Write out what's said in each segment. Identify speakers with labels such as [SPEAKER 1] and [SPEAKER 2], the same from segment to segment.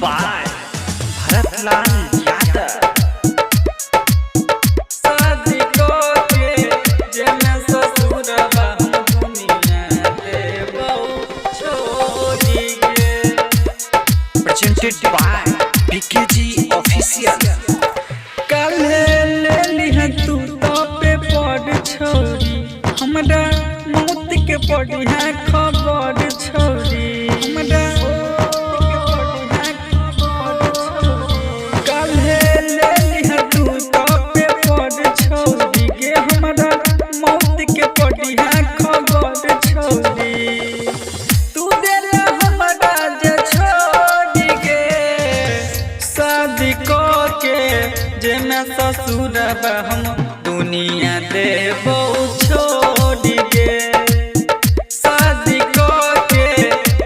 [SPEAKER 1] By Bharatlal Yadav.
[SPEAKER 2] शादी के जेमे ससुरबा दुनिया देबौ छोड़ी के।
[SPEAKER 1] Presented by PKG official.
[SPEAKER 2] काल्हे ले लिह तू तो पे पड़ छोड़ी, हमरा मौत के पड़ी है खबर छोड़ी, हमरा काल्हे ले लिह तू तो पे पड़ छोड़ी गे, हमरा मौत के पड़ी है खबर छोड़ी। तू देला हमरा जे छोड़ी के, शादी के जेमे ससुरबा हम दुनिया देबौ छोड़ी के। शादी के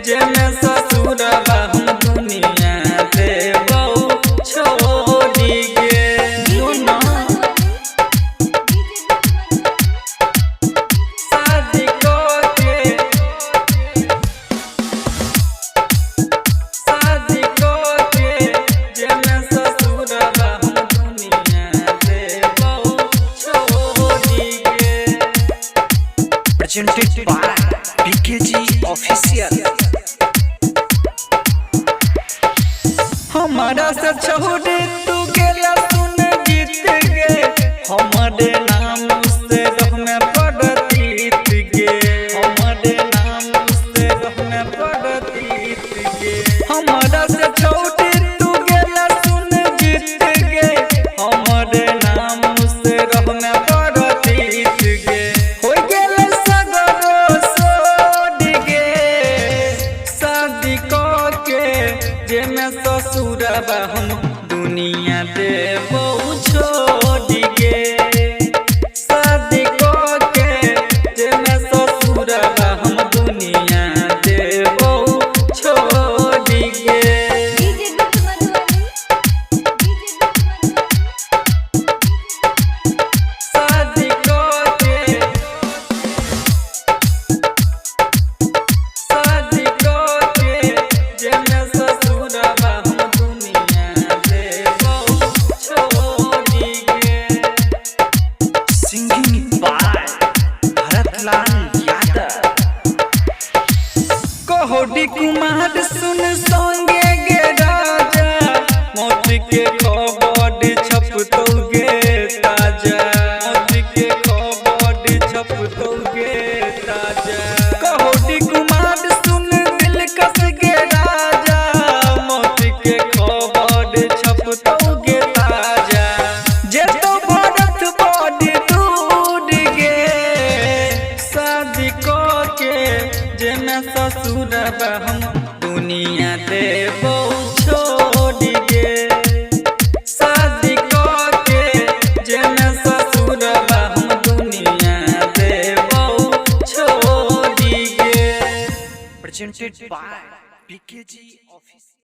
[SPEAKER 2] जेमे ससुरबा हम दुनिया देबौ छोड़ी के। शादी के शादी के जेमे ससुरबा हम दुनिया देबौ छोड़ी के।
[SPEAKER 1] Presented by PKG official.
[SPEAKER 2] हमारा से छोड़ तू गेला सुन जीत गे, हमारे नाम से रहने पड़तीत गे, हमारे नाम से रहने पड़तीत गे। हमारा से छोड़ तू गेला सुन जीत गे, हमारे नाम से रहने पड़तीत गे। हो गेला सगरो सोड गे, शादी के जेमे ससुरबा हम दुनिया देबौ छोड़ी के। शादी के जेमे ससुरबा हम दुनिया देबौ छोड़ी के। शादी के शादी के जेमे ससुरबा हम दुनिया देबौ छोड़ी के।
[SPEAKER 1] Singing by Bharatlal Yadav.
[SPEAKER 2] कोहडी कुमार सुन संगे गे राजा, मौत के खबर छपतौ गे ताजा, मौत के खबर छपतौ गे ताजा। कोहडी कुमार सुन दिल कस गे राजा, मौत के खबर छपतौ गे ताजा। जेतो भरत बड़ी दूर गे, शादी के जेमे ससुरबा हम दुनिया देबौ छोड़ी के। शादी के जेमे ससुरबा हम दुनिया देबौ छोड़ी के।
[SPEAKER 1] Presented by PKG official.